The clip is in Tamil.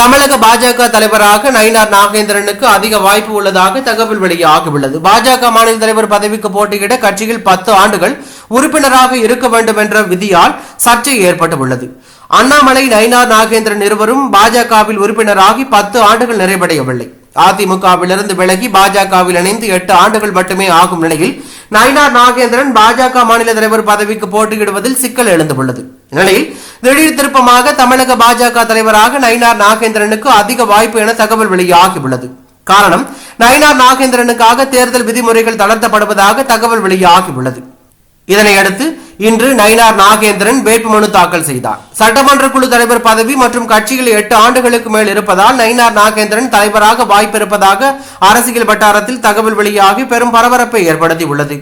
தமிழக பாஜக தலைவராக நயினார் நாகேந்திரனுக்கு அதிக வாய்ப்பு உள்ளதாக தகவல் வெளியாகியுள்ளது. பாஜக மாநில தலைவர் பதவிக்கு போட்டியிட கட்சியில் 10 ஆண்டுகள் உறுப்பினராக இருக்க வேண்டும் என்ற விதியால் சர்ச்சை ஏற்பட்டுள்ளது. அண்ணாமலை, நயினார் நாகேந்திரன் இருவரும் பாஜகவில் உறுப்பினராகி 10 ஆண்டுகள் நிறைவடையவில்லை. அதிமுகவிலிருந்து விலகி பாஜகவில் இணைந்து 8 ஆண்டுகள் மட்டுமே ஆகும் நிலையில் நயினார் நாகேந்திரன் பாஜக மாநில தலைவர் பதவிக்கு போட்டியிடுவதில் சிக்கல் எழுந்துள்ளது. இந்நிலையில் திடீர் திருப்பமாக தமிழக பாஜக தலைவராக நயினார் நாகேந்திரனுக்கு அதிக வாய்ப்பு என தகவல் வெளியாகியுள்ளது. காரணம், நயினார் நாகேந்திரனுக்காக தேர்தல் விதிமுறைகள் தளர்த்தப்படுவதாக தகவல் வெளியாகியுள்ளது. இதனையடுத்து இன்று நயினார் நாகேந்திரன் வேட்புமனு தாக்கல் செய்தார். சட்டமன்ற குழு தலைவர் பதவி மற்றும் கட்சியில் 8 ஆண்டுகளுக்கு மேல் இருப்பதால் நயினார் நாகேந்திரன் தலைவராக வாய்ப்பு இருப்பதாக அரசியல் வட்டாரத்தில் தகவல் வெளியாகி பெரும் பரபரப்பை ஏற்படுத்தியுள்ளது.